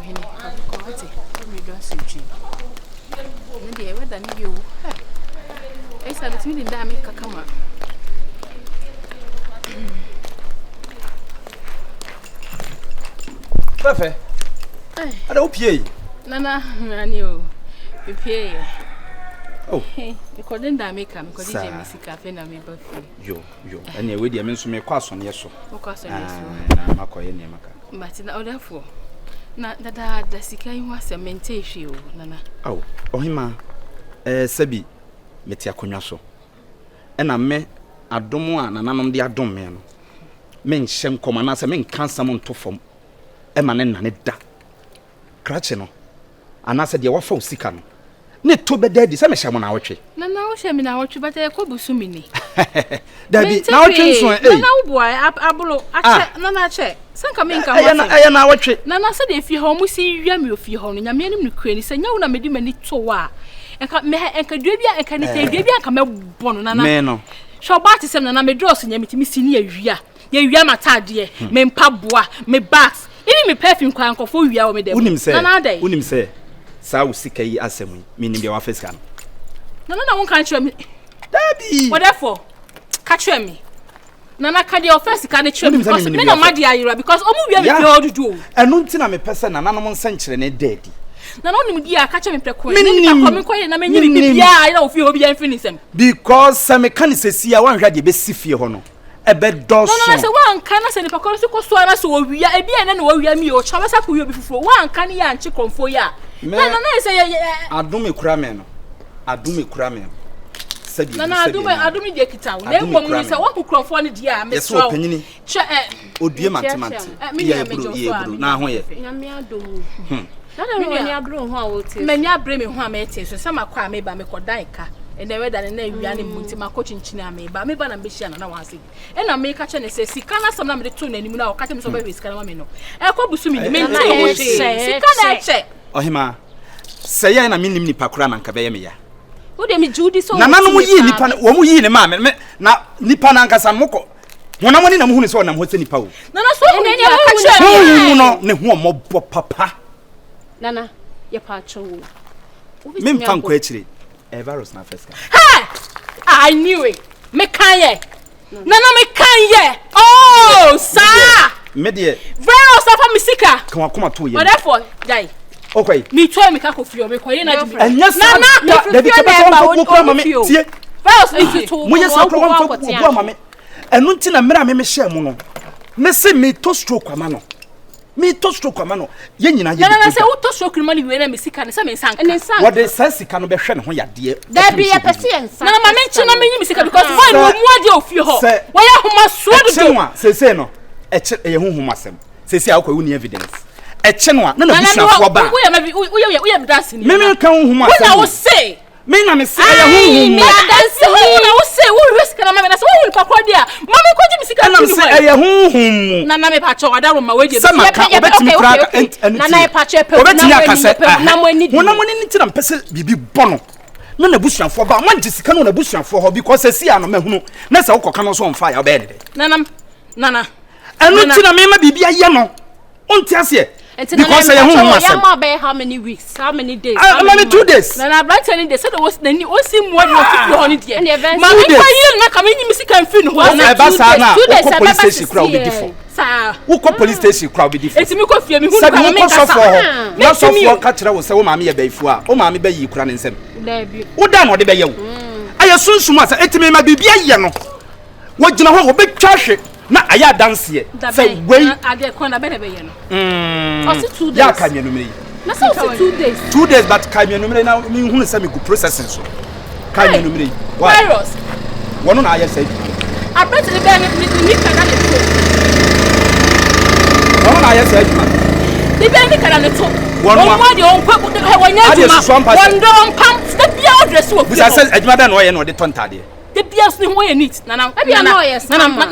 hini kwati me do asintwi ndi e weda ni yo esa de timi nda me kakama Pepe ada opie nana ani o opie oh e ko den da me ka me ko di je misika fe na me ba fi yo ene we de me nso me kwa asone so o kwa asone so na makoye ne maka Martina odafo na da sika yi wa semente hwe o nana aw ohima sabi meti akonwa so ena me adom a nananom de adom me no me nhye nkoma na se me nkansam ntofom e ma ne nane da krache no anase de wafa osika no ne to bedadi se me hye mo na wotwe nana wo hye me na wotwe bata e kwabusu mi ni dabi na wotwe nso nana wo boa abulo ache nana ache sanka me nka ho aya na wotwe nana se de fi ho mu si wia me ofi ho no nyame anim ne kura ni se nya wo na medi mani to wa enka dua bia enka ne te dua bia enka me bono nana me no so ba ti sem nana me dross nya metimi si ni awia ye wia matade me mpa boa me bags ini me perfume kwa nkofo wia wo me dem nana dai unim se sa usika yi asem mi nim bia wa face kan nana won kan kire me dabi whatever catch me nana ka de office ka ne kire me because me na madi ayira because omu wia me pe odudu enu ntina me pese nana no nsan kire ne daddy nana onim dia ka kire me preko ni ka komi koye na me nyiri bibia ayira ofi ho bia mfinisem because some mekanisesi a wan hwa de be sifie ho no ebe doso nana se wan kan na se ne pakoro si koso na se wo wia e bia na na wo wia mi o chawa sa ko wi obi fufuro wan kan ya nchi konfo ya nana na se adum ekura me no adum ekura me sabi nana adum de kita na emom ni se wo konfo ne dia me so che odue mantemante ya ebru na ho ye nyame adom nana no ni abro ho a wo tie mani abre me ho a me tie so se makwa me ba me kodan ka ene weda ne na wia ne munti makochinchini ameba meba na mbeshia na wansi ena me ka che ne se sika na sam na me de to na nimu na o ka che me so ba we sika na me no e ko busu mi me nti wo sika na che ohima se ya na minim nipa kura na nka be ye me ya wo de mi judi so na nanu mu yi nipa wo mu yi ne ma me na nipa na nka san moko wona mo ni na mu hu ne so na mo se nipa wo nana so hu ne ka che mu no ne hu mo bo papa nana ye pa chowo me mfa nkwa akire virus na first guy. Hey! I knew it. Me kanye. Nana me kanye. Oh, sir. Me de virus afa misika. Kan akoma to ye. Therefore, dai. Okay. Me try me ka kofio me koye na different. Nana, da bi ka so ko mama me tie. Virus into to. Mo ye so ko wan fa ko mama me. Enu nti na mera me share mu no. Me se me to stroke ama no. Me to stroke ama no. Ye nyina ye. Nana se wo to stroke money we na misika ne se me sanka. What the sensika no be hwe ne ho yade. Da bi ye pese ensa. Nana ma me nchi na me nyi misika because boy no mu ade ofie ho. Wo ya homa so do. Se no. Eche ye honhom asem. Se a akwa uni evidence. Eche no na busuafo ba. Wo ya dance ni. Me kan honhom asem. Wo na wo say me na me say ye honhom. Me dance wo na wo say wo risk na me na say wo pa kwa dia. Mama ko ji misika na me say ye honhom. Na me pa cho adaro ma we je. Na na pa cho pe na mo ni. Wona mo ni ti na mpese bibi bono. Na busuafo ba mo gisika no na busuafo ho because see ano mahunu. Na say wo koka no so on fire obede. Nana. Enu ti na me ma bibi aye no. Onti ase. Because I am how many weeks, how many days? How many 2 days? Na blank 10 days. So there was then you see more than 50 there. Ma me kwa yi na kama nyi misika mfi no. Na ba sa na wo police station crowd be different. Sa wo police station crowd be different. Etimi ko fie mi hu kwa me kasa. Na so for ka kire wo se wo ma me ye baifu a, wo ma me ba yi kura ne nsem. Da bi. Wo da no de be ye wo. Aye sunsun asa etimi ma bibia ye no. Wo gina ho wo betwa hwe. Na aya dance ye say wey ade kon na be ye no o si 2 days ya ka me numere na so 2 days 2 days but ka me numere na me hu say me go processing so ka me numere virus wono na aya say abet le be ni kana le to wono na aya say ni be ni kana le to wono mo de on kwa wonya juma wondo on pam step ya address wo bisa say adwuma be na o ye no de tontade the bias ni ho ye neat nana e bia no yes nana me ko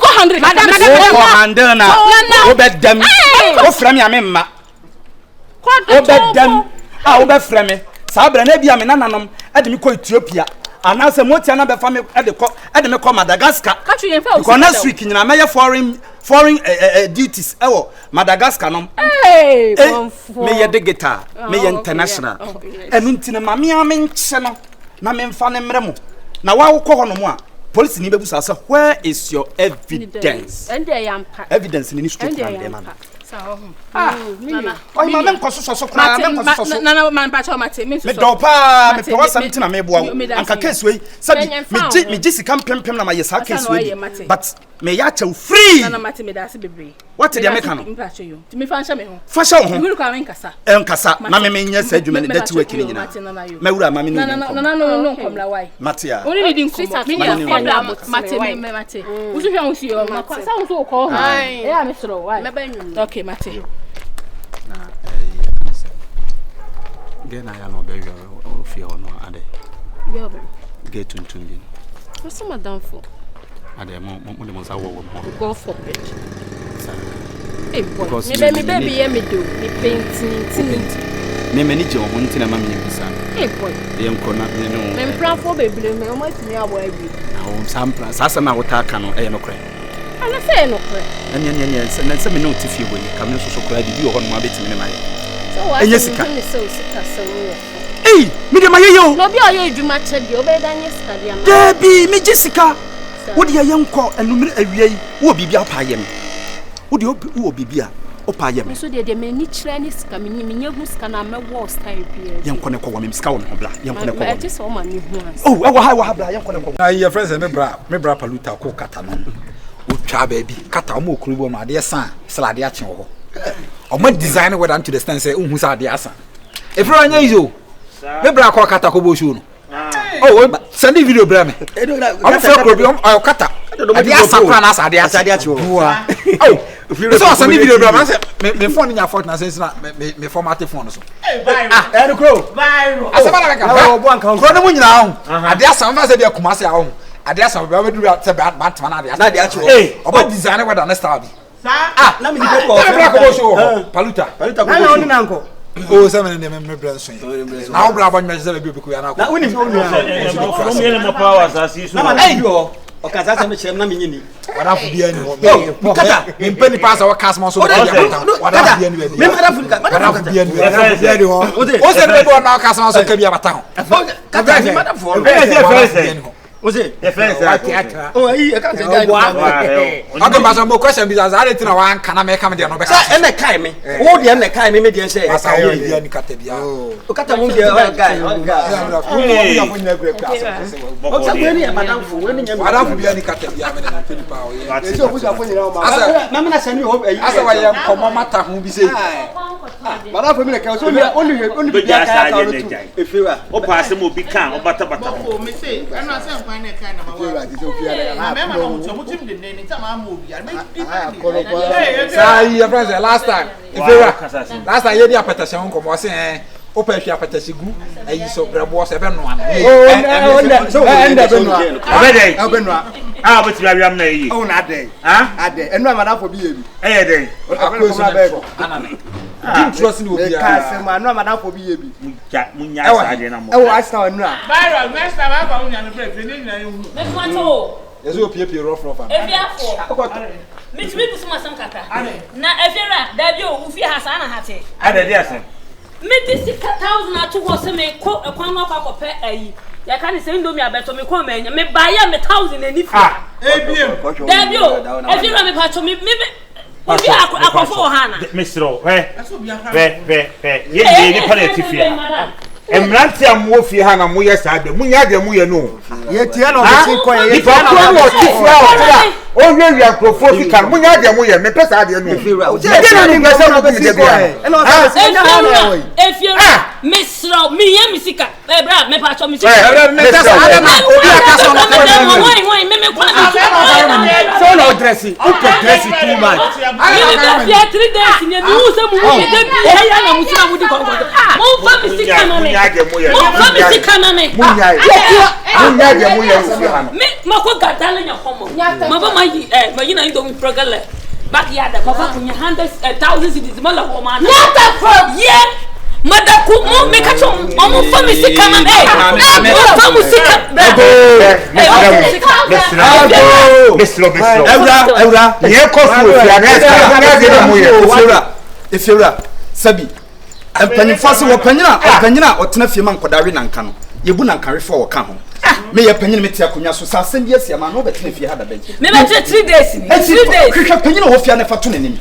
100 madam ko handle na wo be dem wo fra me amemma wo be dem wo be fra me sa bra na bia me nananom ade me ko Ethiopia anase motia na be fa me ade me ko Madagascar ka tru yen fa ko next week nyina me ye foreign foreign duties ewo Madagascar no hey me ye digital me ye international enu ntine ma me nche no na me mfa ne mremo na wa wokọ ho no mo a police ni bebusa say where is your evidence and there yampa evidence ni stroke na dem man nana oh ma men koso so kra men koso so nana man pa cho mate me do pa me pe wasam na me boa anka case we sabi me jisi kam pempem na ma yes case we but me ya chew free nana mate me da se bebre what the make no me you ti me fa me ho fasha ho me ka men kasa enkasa na me nya sa adwuma ne that work ni nyina mawura ma me ni no komla why mate ya oni ni din komla me ni komla mate usu hwa usu yo ma sa usu ko ho ya me sro why okay mate na gena ya no be yo fi ho no ade yo be get tuntum bi what's madam for ade mo de mo sa wo go for it hey boy me baby ye me do me painting me mani je ho ntina ma me bisa hey boy ye nko na me no me plan for baby me o ma timi abo abi na o sampla sasa na wo ta ka no e no kre ana say no kre na se me no ti fie boni kam no so kra bi ho no ma betimi ne ma ye so wa enye sika me so sika so hey me de ma ye yo no bi o ye edwuma che bi o be danye sika dia ma debi me jessica wo de ye nko enumere awiei wo bibia pa ye me wo de wo bibia o pa ye me so de me ni kire ni sika me nya hu sika na me wo style bi ye nko ne ko wo me sika wo me ho bla ye nko ne ko wo ti so ma ni hu oh e wa ha bla ye nko ne ko your friends me bra paluta ko kata no o twa ba bi kata o mo okuru bo no ade san salade a chen wo o ma design with unto the stand say unhu sa ade asan e fro anya izo me bra ko kata ko bo show no oh send the video bra me o fro ko bi o kata ade asan kwa na sa ade a chen wo oh so send the video bra me say me phone nya phone na sense na me format phone so viral viral asaba na ka bo anka ko no mu nyina ho ade asan fa say be akuma se a ho ade asan be duru say ba tama na ade a chen o ba design with an style bi na me di ko paluta na na oni nanko oh seven me branson na o bra ba nyi say be ku ya na ko na oni fi onu from here mo power asasi so na ma na bio o kaza sa me chere na me nyini wada fu bia ni ho kata me mpani pass o cast mo so wada fu bia ni me wada fu bia ni ho o se be bo na cast mo so ka bia bata ho kata ni wada fu Ose e fence atra oh ayi e kan se guy o do ba so mo question bi za re tina wa nka na me ka me de no be sa e me kai me wo de me kai me de say asa wo bia ni kata bia o kata mo de guy o sa we ni madam fu we ni nya madam fu bia ni kata bia me na peni pa o ye e so bu sa fu ni na ma asa na me na sani ho ayi asa wa ye komo mata hu bi say madam fu mi na ka so oni bia ka ka no tu e fewa o pa se mo bi kan o bata o me say ana say nkan na kan na ma wa me ma no so mutim de ne nta ma mo bi me sai your friends last time last time ye dia petashe nko mo say o pa hwa petashe gu ayi so brebo so be no ana enda be no be no ah but you are na yi o na dey ade enu amada for bi ye bi eh dey akoso be ana me dim trust ni obi ka se ma anu amada for bi ye bi munya sa de na mo e wo asa anu a viral next time I ba unya no break ni nyina yu me fato yeso pie rough e bia fo me timi bu suma sam kata na efiera da bi o ufi ha sa na hate ade dey asen me disi 1000 atu wo se me ko kwan no kwa pe ayi ya kan se ndomi abeto me ko manya me ba ya me 1000 ani fi ebiem da bi o efiera me pato me obi akofo hana misro ye ni palliative emranti amuofi ha na moye saade munya de moye no ye tie na o ko ye ti na o hwe wi akrofo kan munya de moye me pesa ade no je na ni ngasa no bi de bia e no sa na ha na we efiera misro mi ye misika bra me pato misika me pesa ade na obi akaso no ko me kwa so no dressing o ko dressing too much me be 3 days ni mi u se mu mi de bi e ya na musina mu di ko mo fa misika na me mo misika na me munya de moye ufi ha no me mako gadale nya komo mama mayi na ndo mi progale back yada papa kunya 100,000 cities mala ho man what the fuck yeah Madaku mo me catch on family come am Sabi empanyin fase wo panyina otena fie man kodare nanka no yebu nanka refo wo ka ho me ye panyin meti akonya so sa asem bi asia ma no betena fie ha da ben me be 3 days ni 3 days hwehwe panyin wo fie na fa to nenim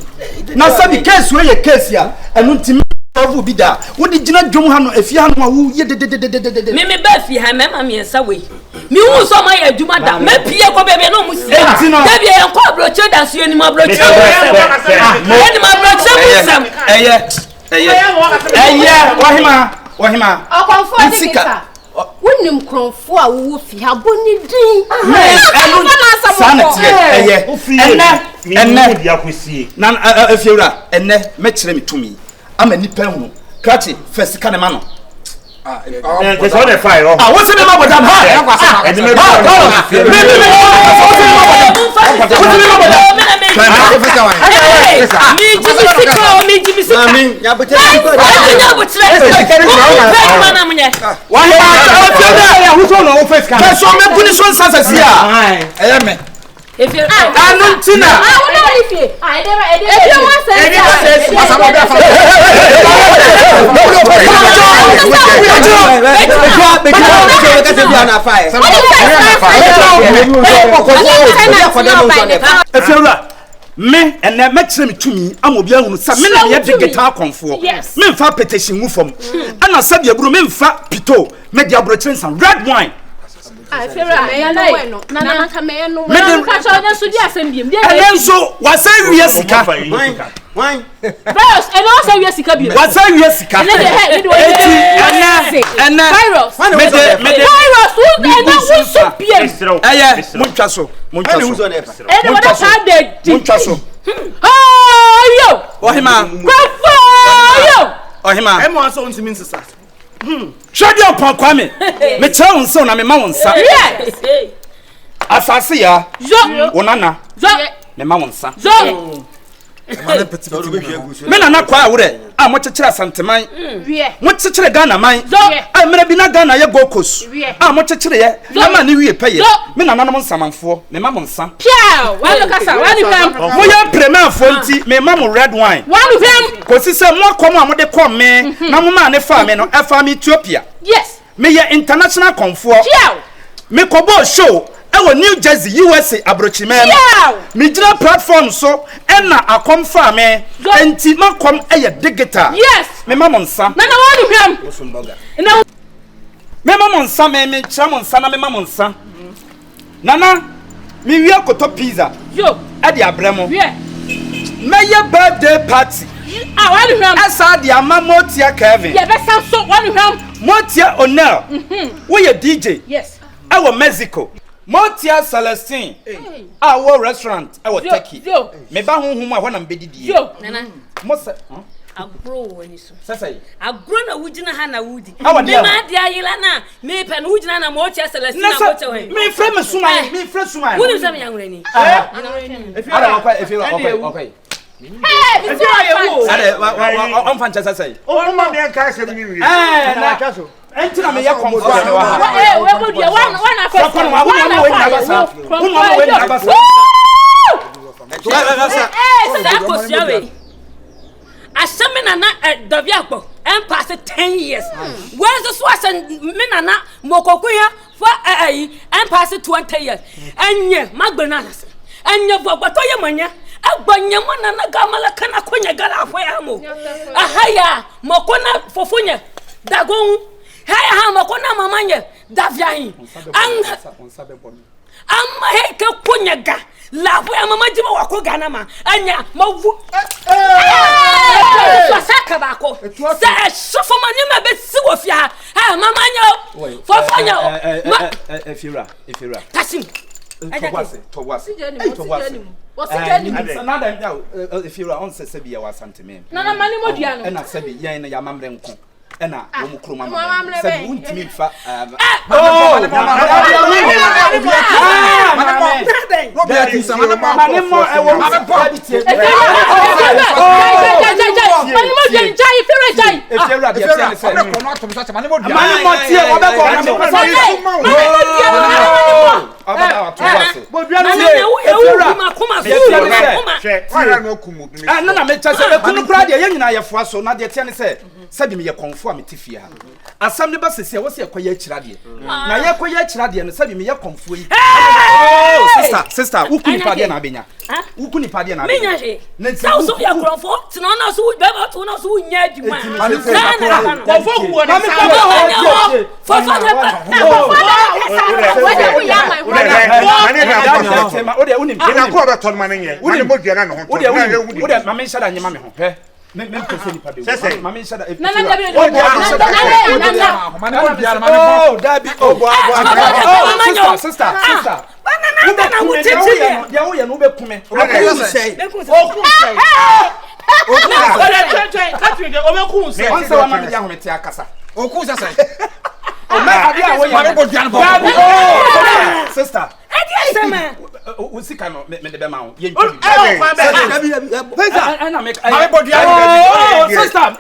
na sabi case we ye case ya enu ntimi avu bi da wo di gina dwom ha no afie ha no wo ye de me ba fie ha mema me ensa we mi hu so ma ya dwuma da me pie ko bebe no mu si da bi en ko abroche da so ni ma abroche ni ma abroche mu sam wahima Okomfo dikita wonim kronfo a wo fi ha boni din sanete enne dia kwasie na afiewura enne me kire me tumi ama nipa hu krati first ka ne ma no there's all the fire what's the name of that if you me and na matching me to me amobia hunu sa me na ye de guitar konfo me fa petition mu fom ana sabi aburo me fa pito me dia aburo chensan red wine Nana kame no me ka cho na so di asembiem dia enso wasa wiye sika wine virus and also wiye sika bi wasa wiye sika ana virus me virus who na so piem muntwa so e de wada ka de muntwa so yo ohima ohima emo aso ntimi nsesa Shadi upon kwame me tell on so na me ma wonsa yes asase ya zo onana zo me ma wonsa zo me na kwa awure a mo chechira santeman wie mo chechira Ghana man zo a mera bi na Ghana ye gokos a mo chechira ye na ma ni wie peye me na nanom nsamanfo me ma wonsa pia wanu kasa wanu fam mo ye premier fonti me ma mo red wine wanu fam kosi se mo akom a mo de kom me na mo ma ne fa me no e fa me Ethiopia yes me ye international konfo pia me kobo show ewo New Jersey USA abrochime me gira platform so na Okomfo me enti makom eye digital yes me mamonsa na wanu fam osumboga na me mamonsa me chamonsa na me mamonsa nana me wi akoto pizza yo e de abremo wie me ye birthday party wanu fam asa de amamotia Kevin ye be san so wanu fam motia Onel wo ye DJ yes awo Mexico Motia Celestine our restaurant our Turkey me ba honhum a ho na mbedidi yo nana mosa agro wani so sasa agro na wujina ha na wudi me ma dia yila na me pe no wujina na mo chia Celestine na mo che me frame suma wudi se me yanwrani okay on fan chasa sai o ma me ka se mi wi na chaso entina me ya konfo na wa we go dia wana fa asame na Davi Akpo en pass 10 years where the swasan me na mokokuya for en pass 20 years enye magbena enye bogbato ye manya agbanya mona na gamala kana konya gala afoya mo ahaya mokona fofonya dagon haya ha mokona mamanya Daviahin amma heke konya ga lafu ya mama jima wako Ghana ma anya mawu saka bako sa sofo mani ma be si wo fia ha mama nya fofanya efira tasim towase what's the nada ya efira on se bia wa santime nana mani modua no na sebi yen na ya mamre nko ena wo mu kro mama sebi untimi fa de tiane se me kono atom so chama ne mo dua mani mo tie wo be ko na me so abada to wase bo dua no e ma kuma so na me chase be kunu kura de ye nyina ye foa so na de tiane se bi me ye konfo a metifia asam ne ba sese wo se ekoye akira de na ye ekoye akira de no se bi me ye konfo yi sister ukuni pa de na abenya ukuni pa de na abenya na so ya konfo tino na so be ba to na so nya adwuma konfo kuo na sister usika no me de be ma wo ye ntwi ana make mame body ani sister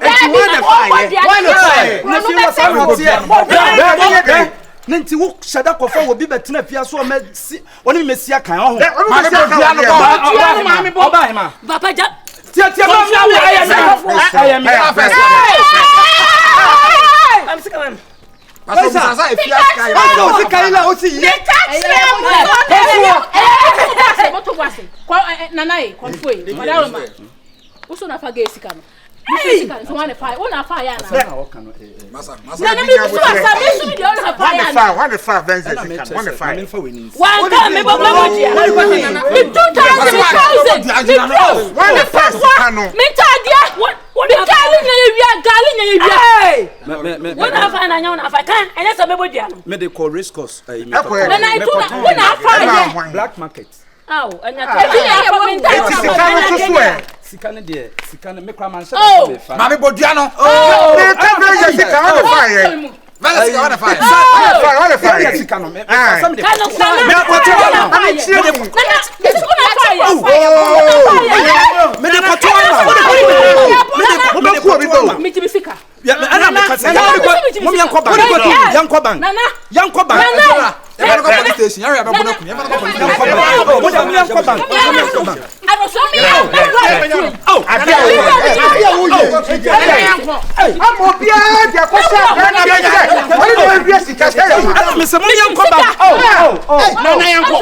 nti wo shada kofa wo bi betena pia so ma oni mesia kan ho mame body ani mame body ma papa ja tia ma I am I'm sick of him. Sasa e fia sky o se kai la o si ye moto wase nanae konfoi wala ma uso na faga esika no esika so wane fa wona fa ya na masa na mi so asa mi so mi de ona fa ya na one five benz esika one five one ka me bo mo dia mi 2000 mi ta dia gali nya ewia wona fa na nya wona fa kan enya so bebo dia no me de call race course na na itu wona fa ya black market aw enya ta sika ne de sika ne me kwa man sha be fa mame bodua no me ta be sika on fire Vale sika on fire on fire sika no me some de me akoto na me chie de mu me de koto na me ko bi do mi tibi sika ya ana me ka se mo yanko ban yanko ban ya ba ko police station ya ba bona kun ya ba ko police station mo da mi yanko ban aro so mi amo bia dia ko sha na be woni do wi sika sha ya me se mo yanko ban na yanko